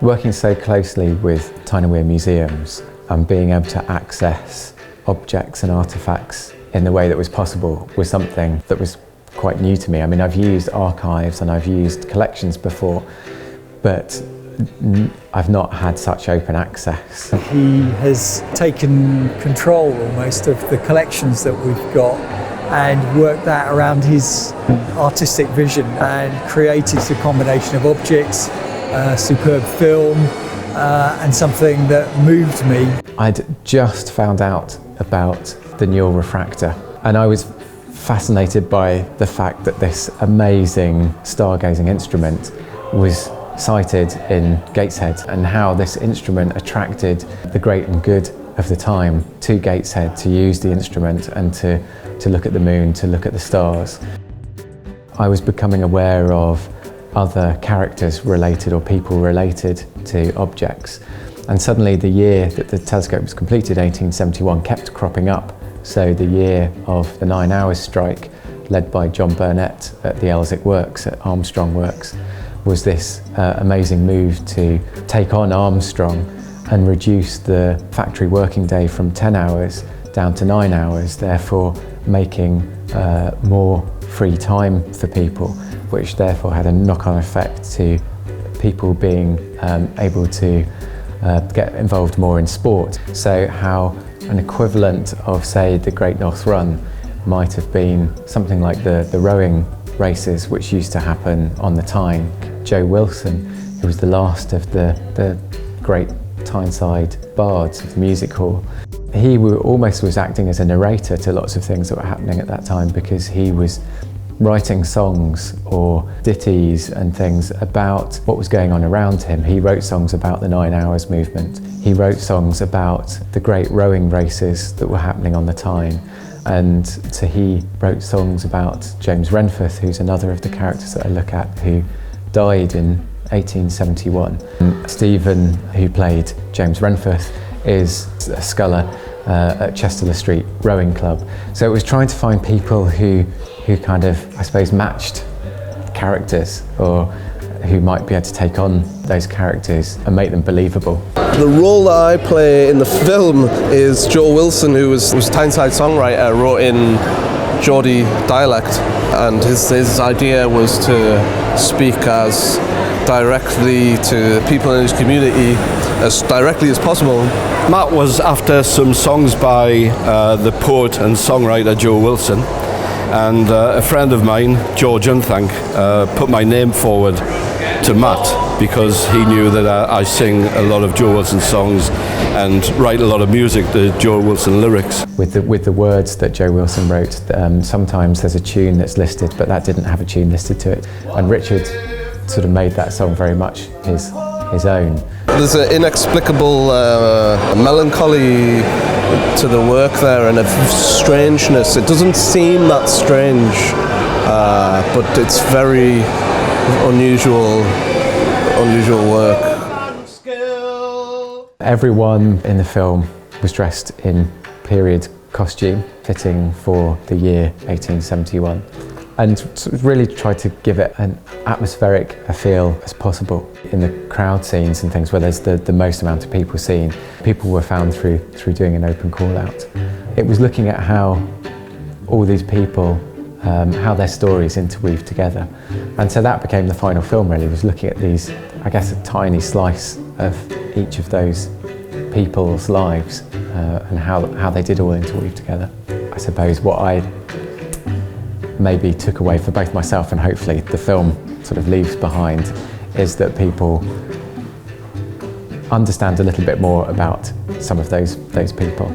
Working so closely with Tyne-and-Wear museums and being able to access objects and artefacts in the way that was possible was something that was quite new to me. I mean, I've used archives and I've used collections before, but I've not had such open access. He has taken control almost of the collections that we've got and worked that around his artistic vision and created a combination of objects, superb film, and something that moved me. I'd just found out about the Newell refractor, and I was fascinated by the fact that this amazing stargazing instrument was sighted in Gateshead, and how this instrument attracted the great and good of the time to Gateshead to use the instrument and to look at the moon, to look at the stars. I was becoming aware of other characters related or people related to objects, and suddenly the year that the telescope was completed, 1871, kept cropping up. So the year of the 9 Hours strike, led by John Burnett at the Elswick Works, at Armstrong Works, was this amazing move to take on Armstrong and reduce the factory working day from 10 hours down to 9 hours, therefore making more free time for people, which therefore had a knock-on effect to people being able to get involved more in sport. So how an equivalent of, say, the Great North Run might have been something like the rowing races which used to happen on the Tyne. Joe Wilson, who was the last of the great Tyneside bards of the music hall, he almost was acting as a narrator to lots of things that were happening at that time, because he was writing songs or ditties and things about what was going on around him. He wrote songs about the 9 Hours movement. He wrote songs about the great rowing races that were happening on the Tyne. And so he wrote songs about James Renforth, who's another of the characters that I look at, who died in 1871. Stephen, who played James Renforth, is a sculler at Chester Street Rowing Club. So it was trying to find people who kind of, I suppose, matched characters, or who might be able to take on those characters and make them believable. The role that I play in the film is Joe Wilson, who was Tyneside songwriter, wrote in Geordie dialect, and his idea was to speak as directly to people in his community as directly as possible. Matt was after some songs by the poet and songwriter Joe Wilson, and a friend of mine, George Unthank, put my name forward to Matt because he knew that I sing a lot of Joe Wilson songs and write a lot of music to Joe Wilson lyrics. With the words that Joe Wilson wrote, sometimes there's a tune that's listed, but that didn't have a tune listed to it. And Richard sort of made that song very much his own. There's an inexplicable melancholy to the work there, and a strangeness. It doesn't seem that strange, but it's very unusual work. Everyone in the film was dressed in period costume, fitting for the year 1871, and really tried to give it an atmospheric a feel as possible. In the crowd scenes and things where there's the most amount of people seen, people were found through doing an open call out. It was looking at how all these people, how their stories interweave together. And so that became the final film, really, was looking at these, I guess, a tiny slice of each of those people's lives and how they did all interweave together. I suppose what I maybe took away for both myself and hopefully the film sort of leaves behind is that people understand a little bit more about some of those people.